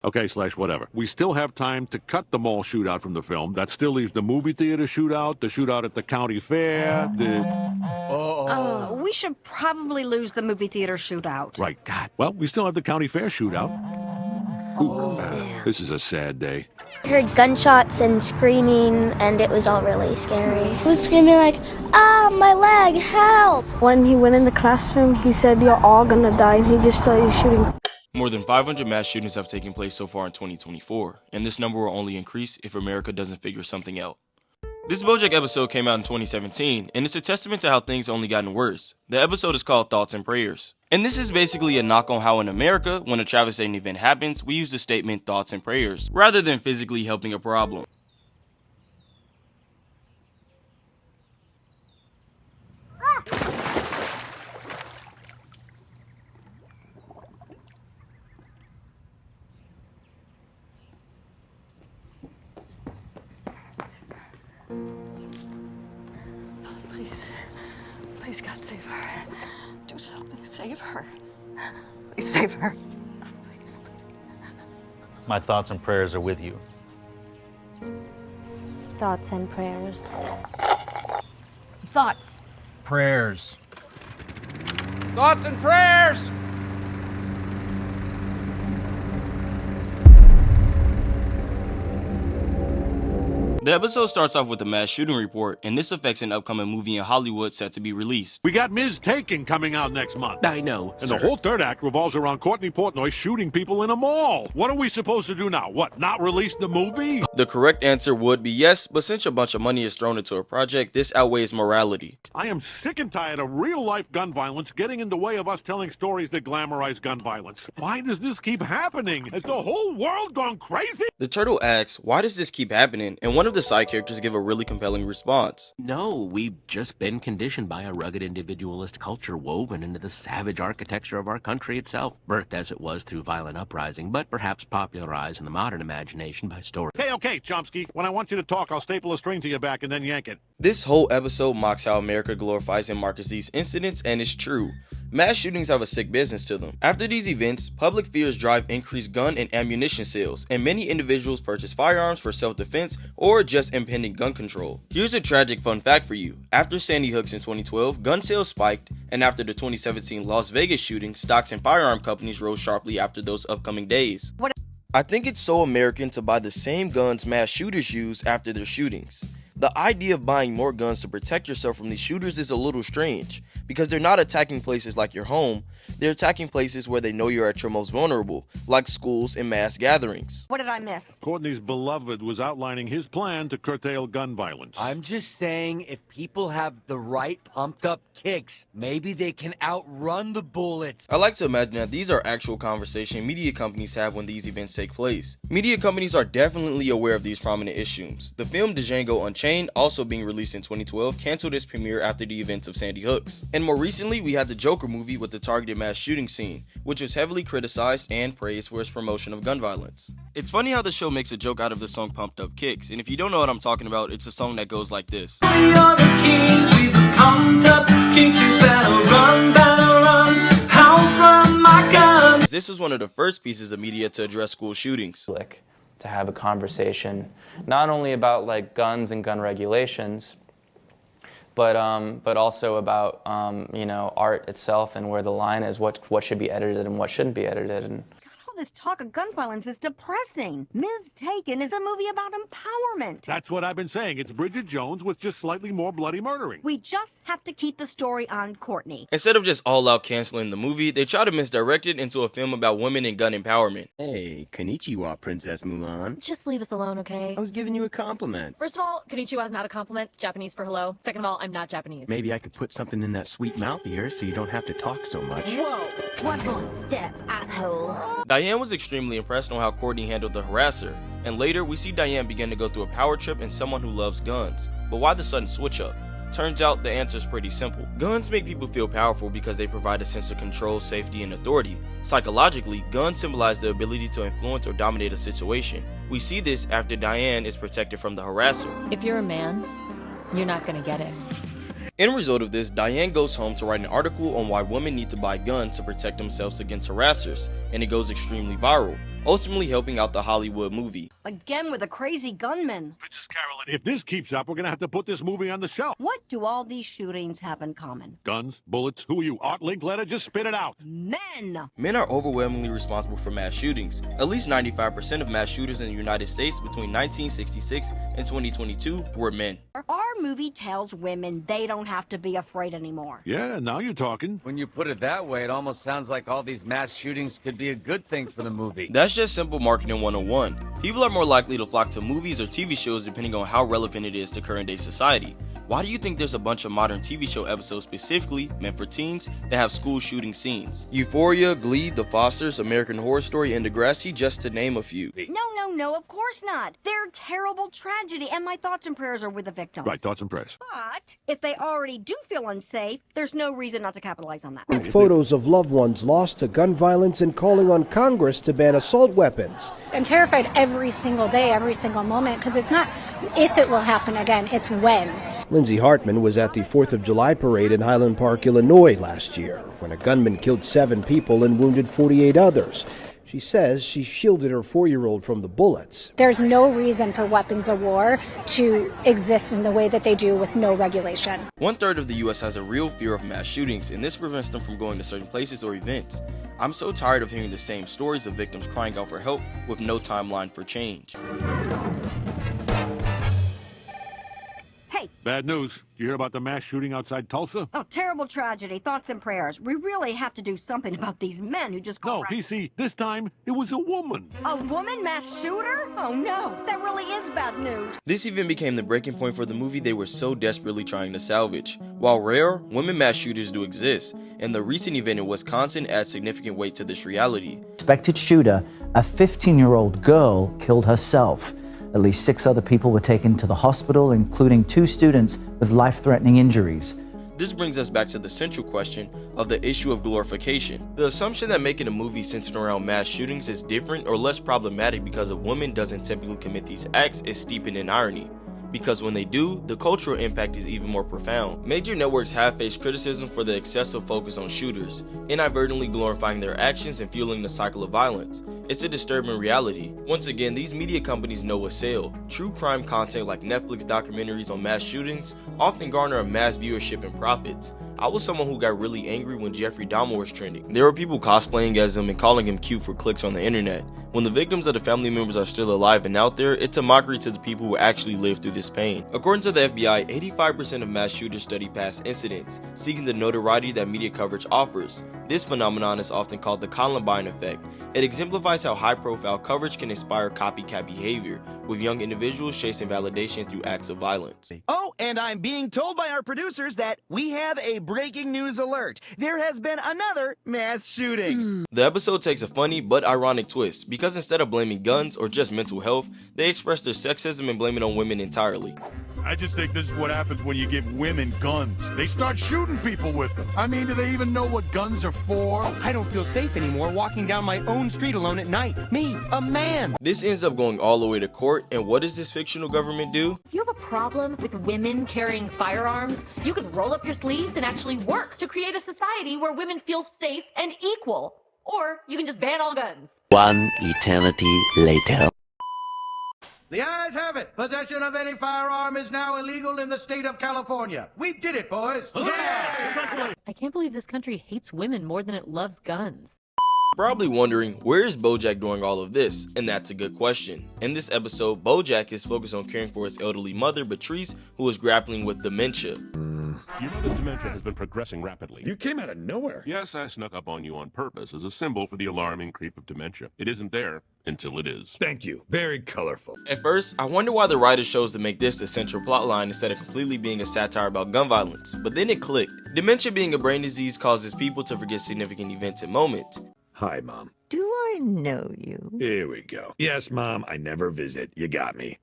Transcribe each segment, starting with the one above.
Okay, slash whatever. We still have time to cut the mall shootout from the film. That still leaves the movie theater shootout, the shootout at the county fair, We should probably lose the movie theater shootout. Right, God. Well, we still have the county fair shootout. This is a sad day. I heard gunshots and screaming, and it was all really scary. He was screaming like, "Ah, my leg, help!" When he went in the classroom, he said, "You're all gonna die," and he just started shooting. More than 500 mass shootings have taken place so far in 2024, and this number will only increase if America doesn't figure something out. This BoJack episode came out in 2017, and it's a testament to how things only gotten worse. The episode is called Thoughts and Prayers. And this is basically a knock on how in America, when a devastating event happens, we use the statement thoughts and prayers, rather than physically helping a problem. Please, God, save her. Do something, save her. Please save her. Please. My thoughts and prayers are with you. Thoughts and prayers. Thoughts. Prayers. Thoughts and prayers! The episode starts off with a mass shooting report, and this affects an upcoming movie in Hollywood set to be released. We got Ms. Taken coming out next month. I know, And sir. the whole third act revolves around Courtney Portnoy shooting people in a mall. What are we supposed to do now? What, not release the movie? The correct answer would be yes, but since a bunch of money is thrown into a project, this outweighs morality. I am sick and tired of real-life gun violence getting in the way of us telling stories that glamorize gun violence. Why does this keep happening? Has the whole world gone crazy? The turtle asks, why does this keep happening? And one of the side characters give a really compelling response. No, we've just been conditioned by a rugged individualist culture woven into the savage architecture of our country itself, birthed as it was through violent uprising, but perhaps popularized in the modern imagination by story. Okay, Chomsky. When I want you to talk, I'll staple a string to your back and then yank it. This whole episode mocks how America glorifies and markets these incidents, and it's true. Mass shootings have a sick business to them. After these events, public fears drive increased gun and ammunition sales, and many individuals purchase firearms for self-defense or just impending gun control. Here's a tragic fun fact for you. After Sandy Hooks in 2012, gun sales spiked, and after the 2017 Las Vegas shooting, stocks in firearm companies rose sharply after those upcoming days. I think it's so American to buy the same guns mass shooters use after their shootings. The idea of buying more guns to protect yourself from these shooters is a little strange, because they're not attacking places like your home, they're attacking places where they know you're at your most vulnerable, like schools and mass gatherings. What did I miss? Courtney's beloved was outlining his plan to curtail gun violence. I'm just saying, if people have the right pumped up kicks, maybe they can outrun the bullets. I like to imagine that these are actual conversations media companies have when these events take place. Media companies are definitely aware of these prominent issues. The film Django Unchained, also being released in 2012, canceled its premiere after the events of Sandy Hooks. And more recently, we had the Joker movie with the targeted mass shooting scene, which was heavily criticized and praised for its promotion of gun violence. It's funny how the show makes a joke out of the song Pumped Up Kicks, and if you don't know what I'm talking about, it's a song that goes like this. We are the kings, we the pumped up kings, you better run, outrun my guns. This was one of the first pieces of media to address school shootings. To have a conversation, not only about like guns and gun regulations, but also about art itself and where the line is, what should be edited and what shouldn't be edited. And All this talk of gun violence is depressing. Ms. Taken is a movie about empowerment. That's what I've been saying. It's Bridget Jones with just slightly more bloody murdering. We just have to keep the story on Courtney. Instead of just all out canceling the movie, they try to misdirect it into a film about women and gun empowerment. Hey, konnichiwa, Princess Mulan. Just leave us alone, okay? I was giving you a compliment. First of all, konnichiwa is not a compliment. It's Japanese for hello. Second of all, I'm not Japanese. Maybe I could put something in that sweet mouth of yours so you don't have to talk so much. Whoa, one more step, asshole. Diane was extremely impressed on how Courtney handled the harasser, and later we see Diane begin to go through a power trip and someone who loves guns. But why the sudden switch up? Turns out the answer is pretty simple. Guns make people feel powerful because they provide a sense of control, safety, and authority. Psychologically, guns symbolize the ability to influence or dominate a situation. We see this after Diane is protected from the harasser. If you're a man, you're not gonna get it. In result of this, Diane goes home to write an article on why women need to buy guns to protect themselves against harassers, and it goes extremely viral. ultimately helping out the Hollywood movie. Again with a crazy gunman. Carolyn, if this keeps up, we're gonna have to put this movie on the shelf. What do all these shootings have in common? Guns, bullets, who are you, Art Linkletter? Just spit it out. Men! Men are overwhelmingly responsible for mass shootings. At least 95% of mass shooters in the United States between 1966 and 2022 were men. Our movie tells women they don't have to be afraid anymore. Yeah, now you're talking. When you put it that way, it almost sounds like all these mass shootings could be a good thing for the movie. That's just simple marketing 101. People are more likely to flock to movies or TV shows depending on how relevant it is to current day society. Why do you think there's a bunch of modern TV show episodes specifically meant for teens that have school shooting scenes? Euphoria, Glee, The Fosters, American Horror Story, and Degrassi, just to name a few. No, of course not. They're terrible tragedy, and my thoughts and prayers are with the victims. Right, thoughts and prayers. But if they already do feel unsafe, there's no reason not to capitalize on that. Photos of loved ones lost to gun violence and calling on Congress to ban assault weapons. I'm terrified every single day, every single moment, because it's not if it will happen again, it's when. Lindsay Hartman was at the 4th of July parade in Highland Park, Illinois last year, when a gunman killed 7 people and wounded 48 others. She says she shielded her 4-year-old from the bullets. There's no reason for weapons of war to exist in the way that they do with no regulation. 1/3 of the U.S. has a real fear of mass shootings, and this prevents them from going to certain places or events. I'm so tired of hearing the same stories of victims crying out for help with no timeline for change. Hey! Bad news. Did you hear about the mass shooting outside Tulsa? Oh, terrible tragedy. Thoughts and prayers. We really have to do something about these men who just go No, PC, this time it was a woman. A woman mass shooter? Oh no, that really is bad news. This even became the breaking point for the movie they were so desperately trying to salvage. While rare, women mass shooters do exist, and the recent event in Wisconsin adds significant weight to this reality. Suspected shooter, a 15-year-old girl, killed herself. At least 6 other people were taken to the hospital, including 2 students with life-threatening injuries. This brings us back to the central question of the issue of glorification. The assumption that making a movie centered around mass shootings is different or less problematic because a woman doesn't typically commit these acts is steeped in irony. Because when they do, the cultural impact is even more profound. Major networks have faced criticism for the excessive focus on shooters, inadvertently glorifying their actions and fueling the cycle of violence. It's a disturbing reality. Once again, these media companies know what's sell. True crime content like Netflix documentaries on mass shootings often garner a mass viewership and profits. I was someone who got really angry when Jeffrey Dahmer was trending. There were people cosplaying as him and calling him cute for clicks on the internet. When the victims of the family members are still alive and out there, it's a mockery to the people who actually lived through this pain. According to the FBI, 85% of mass shooters study past incidents, seeking the notoriety that media coverage offers. This phenomenon is often called the Coline Effect. It exemplifies how high-profile coverage can inspire copycat behavior, with young individuals chasing validation through acts of violence. Oh, and I'm being told by our producers that we have a breaking news alert. There has been another mass shooting. The episode takes a funny but ironic twist, because instead of blaming guns or just mental health, they express their sexism and blame it on women entirely. I just think this is what happens when you give women guns. They start shooting people with them. I mean, do they even know what guns are for? I don't feel safe anymore walking down my own street alone at night. Me, a man. This ends up going all the way to court, and what does this fictional government do? If you have a problem with women carrying firearms, you could roll up your sleeves and actually work to create a society where women feel safe and equal. Or you can just ban all guns. One eternity later. The ayes have it. Possession of any firearm is now illegal in the state of California. We did it, boys. I can't believe this country hates women more than it loves guns. Probably wondering, where is BoJack doing all of this? And that's a good question. In this episode, BoJack is focused on caring for his elderly mother, Patrice, who is grappling with dementia. You know that dementia has been progressing rapidly. You came out of nowhere. Yes, I snuck up on you on purpose as a symbol for the alarming creep of dementia. It isn't there until it is. Thank you. Very colorful. At first, I wonder why the writer chose to make this the central plotline instead of completely being a satire about gun violence. But then it clicked. Dementia being a brain disease causes people to forget significant events and moments. Hi, Mom. Do I know you? Here we go. Yes, Mom, I never visit. You got me.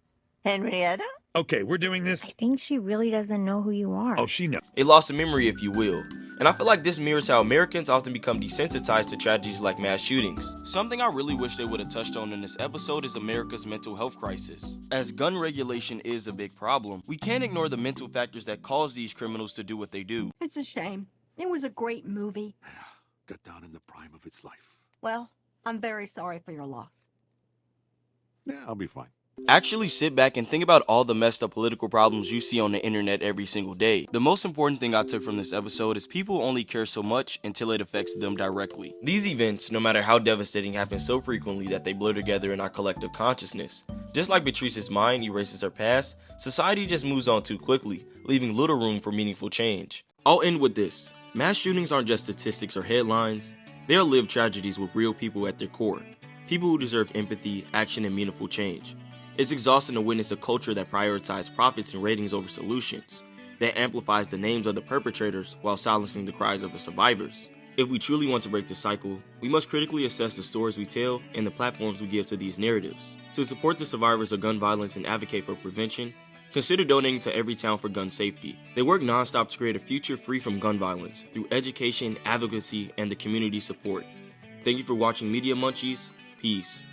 Henrietta? Okay, we're doing this. I think she really doesn't know who you are. Oh, she knows. A loss of memory, if you will. And I feel like this mirrors how Americans often become desensitized to tragedies like mass shootings. Something I really wish they would have touched on in this episode is America's mental health crisis. As gun regulation is a big problem, we can't ignore the mental factors that cause these criminals to do what they do. It's a shame. It was a great movie. Got down in the prime of its life. Well, I'm very sorry for your loss. Yeah, I'll be fine. Actually sit back and think about all the messed up political problems you see on the internet every single day. The most important thing I took from this episode is people only care so much until it affects them directly. These events, no matter how devastating, happen so frequently that they blur together in our collective consciousness. Just like Patrice's mind erases her past, society just moves on too quickly, leaving little room for meaningful change. I'll end with this. Mass shootings aren't just statistics or headlines. They are lived tragedies with real people at their core. People who deserve empathy, action, and meaningful change. It's exhausting to witness a culture that prioritizes profits and ratings over solutions, that amplifies the names of the perpetrators while silencing the cries of the survivors. If we truly want to break the cycle, we must critically assess the stories we tell and the platforms we give to these narratives. To support the survivors of gun violence and advocate for prevention, consider donating to Everytown for Gun Safety. They work nonstop to create a future free from gun violence through education, advocacy, and the community support. Thank you for watching Media Munchies. Peace.